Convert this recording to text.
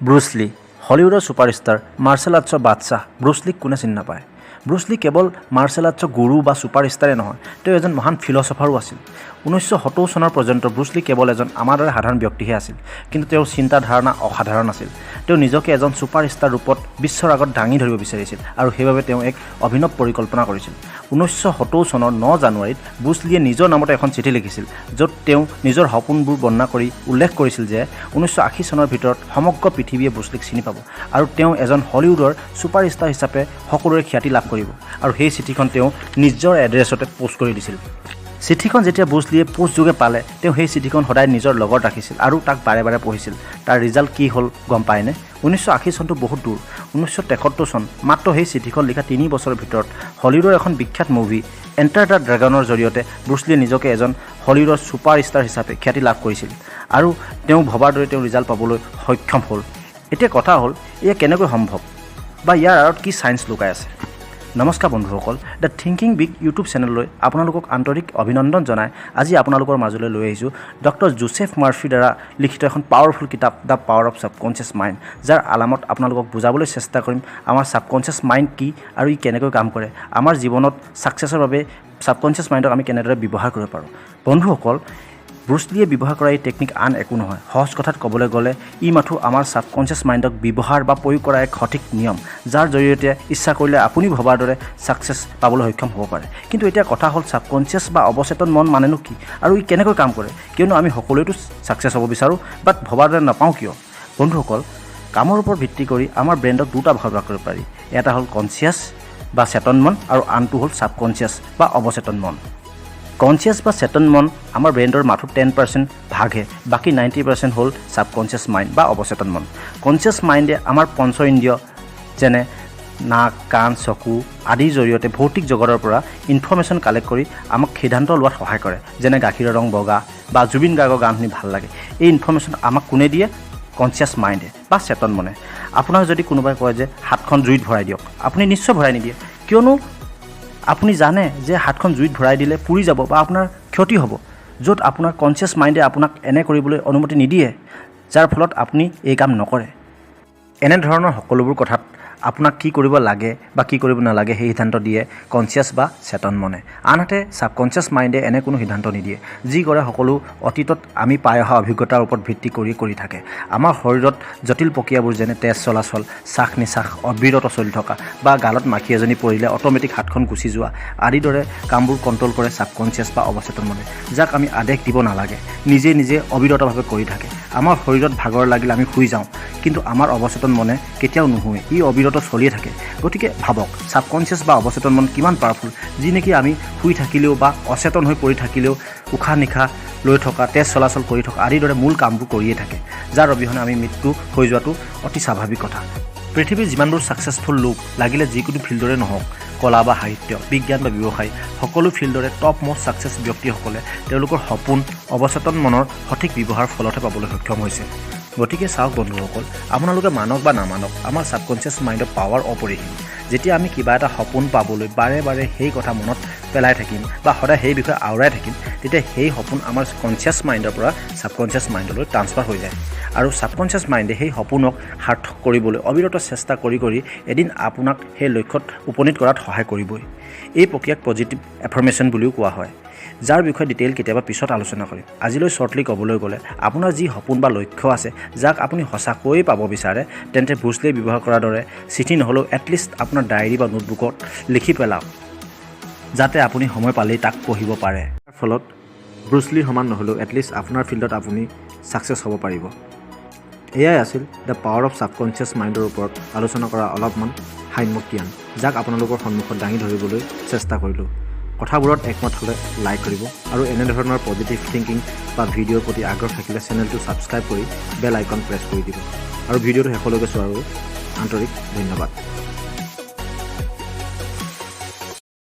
Bruce Lee হলিউডৰ superstar marshal আৰ্টছৰ বাদশ্বাহ Bruce leak কোনে চিনি নাপায়। ব্ৰুচ লী কেৱল মাৰ্চেল আৰ্টছৰ গুৰু বা ছুপাৰষ্টাৰে নহয়, তেওঁ এজন মহান ফিলচফাৰো আছিল। 1970 চনৰ পৰ্যন্ত ব্ৰুচ লী কেৱল এজন আমাৰ দৰে সাধাৰণ ব্যক্তিহে আছিল, কিন্তু তেওঁৰ চিন্তাধাৰণা অসাধাৰণ আছিল। তেওঁ নিজকে এজন ছুপাৰষ্টাৰ ৰূপত বিশ্বৰ আগত দাঙি ধৰিব বিচাৰিছিল আৰু সেইবাবে তেওঁ এক অভিনৱ পৰিকল্পনা কৰিছিল। 1970 চনৰ 9 জানুৱাৰীত ব্ৰুচ লীয়ে নিজৰ নামতে এখন চিঠি লিখিছিল, য'ত তেওঁ নিজৰ সপোনবোৰ বৰ্ণনা কৰি উল্লেখ কৰিছিল যে 1980 চনৰ ভিতৰত সমগ্ৰ পৃথিৱীয়ে ব্ৰুচ লীক চিনি পাব আৰু তেওঁ এজন হলিউডৰ ছুপাৰষ্টাৰ হিচাপে সকলোৰে খ্যাতি লাভ কৰিব। আৰু সেই চিঠিখন তেওঁ নিজৰ এড্ৰেছতে পোষ্ট কৰি দিছিল। চিঠিখন যেতিয়া ব্ৰুচ লীয়ে পোষ্টযোগে পালে, তেওঁ সেই চিঠিখন সদায় নিজৰ লগত ৰাখিছিল আৰু তাক বাৰে বাৰে পঢ়িছিল। তাৰ ৰিজাল্ট কি হ'ল গম পায়নে? 1980 চনটো বহুত দূৰ। 1973 চন, মাত্ৰ সেই চিঠিখন লিখা 3 বছৰৰ ভিতৰত হলিউডৰ এখন বিখ্যাত মুভি এণ্টাৰ দ্য ড্ৰেগনৰ জৰিয়তে ব্ৰুচ লীয়ে নিজকে এজন হলিউডৰ ছুপাৰষ্টাৰ হিচাপে খ্যাতি লাভ কৰিছিল আৰু তেওঁ ভবাৰ দৰে তেওঁ ৰিজাল্ট পাবলৈ সক্ষম হ'ল। এতিয়া কথা হ'ল, এয়া কেনেকৈ সম্ভৱ বা ইয়াৰ আঁৰত কি ছায়েন্স লুকাই আছে? নমস্কাৰ বন্ধুসকল, দ্য থিংকিং বিগ ইউটিউব চেনেললৈ আপোনালোকক আন্তৰিক অভিনন্দন জনাই আজি আপোনালোকৰ মাজলৈ লৈ আহিছোঁ ডক্টৰ জোচেফ মাৰ্ফিৰ দ্বাৰা লিখিত এখন পাৱাৰফুল কিতাপ দ্য পাৱাৰ অফ ছাবকনচিয়াছ মাইণ্ড, যাৰ আলামত আপোনালোকক বুজাবলৈ চেষ্টা কৰিম আমাৰ ছাবকনচিয়াছ মাইণ্ড কি আৰু ই কেনেকৈ কাম কৰে, আমাৰ জীৱনত ছাকচেছৰ বাবে ছাবকনচিয়াছ মাইণ্ডক আমি কেনেদৰে ব্যৱহাৰ কৰিব পাৰোঁ। বন্ধুসকল, ব্ৰুচ লীয়ে ব্যৱহাৰ কৰা এই টেকনিক আন একো নহয়। সহজ কথাত ক'বলৈ গ'লে ই মাথো আমাৰ ছাবকনচিয়াছ মাইণ্ডক ব্যৱহাৰ বা প্ৰয়োগ কৰা এক সঠিক নিয়ম, যাৰ জৰিয়তে ইচ্ছা কৰিলে আপুনি ভবাৰ দৰে ছাকচেছ পাবলৈ সক্ষম হ'ব পাৰে। কিন্তু এতিয়া কথা হ'ল, ছাবকনচিয়াছ বা অৱচেতন মন মানেনো কি আৰু ই কেনেকৈ কাম কৰে? কিয়নো আমি সকলোৱেতো ছাকচেছ হ'ব বিচাৰোঁ, বাট ভবাৰ দৰে নাপাওঁ কিয়? বন্ধুসকল, কামৰ ওপৰত ভিত্তি কৰি আমাৰ ব্ৰেইনক দুটা ভাগ কৰিব পাৰি। এটা হ'ল কনচিয়াছ বা চেতন মন আৰু আনটো হ'ল ছাবকনচিয়াছ বা অৱচেতন মন। কনচিয়াছ বা চেতন মন আমাৰ ব্ৰেইনৰ মাথো 10% ভাগহে, বাকী 90% হ'ল ছাবকনচিয়াছ মাইণ্ড বা অৱচেতন মন। কনচিয়াছ মাইণ্ডে আমাৰ পঞ্চ ইন্দ্ৰিয় যেনে নাক, কাণ, চকু আদিৰ জৰিয়তে ভৌতিক জগতৰ পৰা ইনফৰ্মেশ্যন কালেক্ট কৰি আমাক সিদ্ধান্ত লোৱাত সহায় কৰে। যেনে গাখীৰৰ ৰং বগা বা জুবিন গাৰ্গৰ গান শুনি ভাল লাগে। এই ইনফৰ্মেশ্যন আমাক কোনে দিয়ে? কনচিয়াছ মাইণ্ডে বা চেতন মনে। আপোনাক যদি কোনোবাই কয় যে হাতখন জুইত ভৰাই দিয়ক, আপুনি নিশ্চয় ভৰাই নিদিয়ে, কিয়নো আপুনি জানে যে হাতখন জুইত ভৰাই দিলে পুৰি যাব বা আপোনাৰ ক্ষতি হ'ব, য'ত আপোনাৰ কনচিয়াছ মাইণ্ডে আপোনাক এনে কৰিবলৈ অনুমতি নিদিয়ে, যাৰ ফলত আপুনি এই কাম নকৰে। এনেধৰণৰ সকলোবোৰ কথাত আপোনাক কি কৰিব লাগে বা কি কৰিব নালাগে সেই সিদ্ধান্ত দিয়ে কনচিয়াছ বা চেতন মনে। আনহাতে ছাবকনচিয়াছ মাইণ্ডে এনে কোনো সিদ্ধান্ত নিদিয়ে। যি কৰে সকলো অতীতত আমি পাই অহা অভিজ্ঞতাৰ ওপৰত ভিত্তি কৰি থাকে। আমাৰ শৰীৰত জটিল প্ৰক্ৰিয়াবোৰ যেনে তেজ চলাচল, শ্বাস নিশ্বাস অবিৰত চলি থকা বা গালত মাখি এজনী পৰিলে অট'মেটিক হাতখন গুচি যোৱা আদিৰ দৰে কামবোৰ কণ্ট্ৰল কৰে ছাবকনচিয়াছ বা অৱচেতন মনে, যাক আমি আদেশ দিব নালাগে, নিজে নিজে অবিৰতভাৱে কৰি থাকে। আমাৰ শৰীৰত ভাগৰ লাগিলে আমি শুই যাওঁ, কিন্তু আমাৰ অৱচেতন মনে কেতিয়াও নুশুৱে, ই অবিৰত চলিয়ে থাকে। গতিকে ভাবক, ছাবকনচিয়াছ বা অৱচেতন মন কিমান পাৱাৰফুল, যি নেকি আমি শুই থাকিলেও বা অচেতন হৈ পৰি থাকিলেও উশাহ নিশাহ লৈ থকা, তেজ চলাচল কৰি থকা আদিৰ দৰে মূল কামবোৰ কৰিয়ে থাকে, যাৰ অবিহনে আমি মৃত্যু হৈ যোৱাটো অতি স্বাভাৱিক কথা। পৃথিৱীৰ যিমানবোৰ ছাকচেছফুল লোক লাগিলে যিকোনো ফিল্ডৰে নহওক, কলা বা সাহিত্য, বিজ্ঞান বা ব্যৱসায়, সকলো ফিল্ডৰে টপ মষ্ট ছাকচেছ ব্যক্তিসকলে তেওঁলোকৰ সপোন অৱচেতন মনৰ সঠিক ব্যৱহাৰ ফলতহে পাবলৈ সক্ষম হৈছে। গতিকে চাওক বন্ধুসকল, আপোনালোকে মানক বা নামানক, আমাৰ ছাবকনচিয়াছ মাইণ্ডৰ পাৱাৰ অপৰিসীম। যেতিয়া আমি কিবা এটা সপোন পাবলৈ বাৰে বাৰে সেই কথা মনত পেলাই থাকিম বা সদায় সেই বিষয়ে আওৰাই থাকিম, তেতিয়া সেই সপোন আমাৰ কনচিয়াছ মাইণ্ডৰ পৰা ছাবকনচিয়াছ মাইণ্ডলৈ ট্ৰান্সফাৰ হৈ যায় আৰু ছাবকনচিয়াছ মাইণ্ডে সেই সপোনক সাৰ্থক কৰিবলৈ অবিৰত চেষ্টা কৰি এদিন আপোনাক সেই লক্ষ্যত উপনীত কৰাত সহায় কৰিবই। এই প্ৰক্ৰিয়াক পজিটিভ এফাৰ্মেশ্যন বুলিও কোৱা হয়, যাৰ বিষয়ে ডিটেইল কেতিয়াবা পিছত আলোচনা কৰিম। আজিলৈ শ্বৰ্টলি ক'বলৈ গ'লে, আপোনাৰ যি সপোন বা লক্ষ্য আছে যাক আপুনি সঁচাকৈয়ে পাব বিচাৰে, তেন্তে ব্ৰুচ লীয়ে ব্যৱহাৰ কৰাৰ দৰে চিঠি নহ'লেও এটলিষ্ট আপোনাৰ ডায়েৰী বা নোটবুকত লিখি পেলাওক, যাতে আপুনি সময় পালেই তাক পঢ়িব পাৰে। তাৰ ফলত ব্ৰুচ লীৰ সমান নহ'লেও এটলিষ্ট আপোনাৰ ফিল্ডত আপুনি ছাকচেছ হ'ব পাৰিব। এয়াই আছিল দ্য পাৱাৰ অফ ছাবকনচিয়াছ মাইণ্ডৰ ওপৰত আলোচনা কৰা অলপমান সাম্যক জ্ঞান, যাক আপোনালোকৰ সন্মুখত দাঙি ধৰিবলৈ চেষ্টা কৰিলোঁ। কথাবোৰত একমত হ'লে লাইক কৰিব আৰু এনেধৰণৰ পজিটিভ থিংকিং বা ভিডিঅ'ৰ প্ৰতি আগ্ৰহ থাকিলে চেনেলটো ছাবস্ক্ৰাইব কৰি বেল আইকন প্ৰেছ কৰি দিব। আৰু ভিডিঅ'টো শেষলৈকে চোৱাৰ বাবে আন্তৰিক ধন্যবাদ।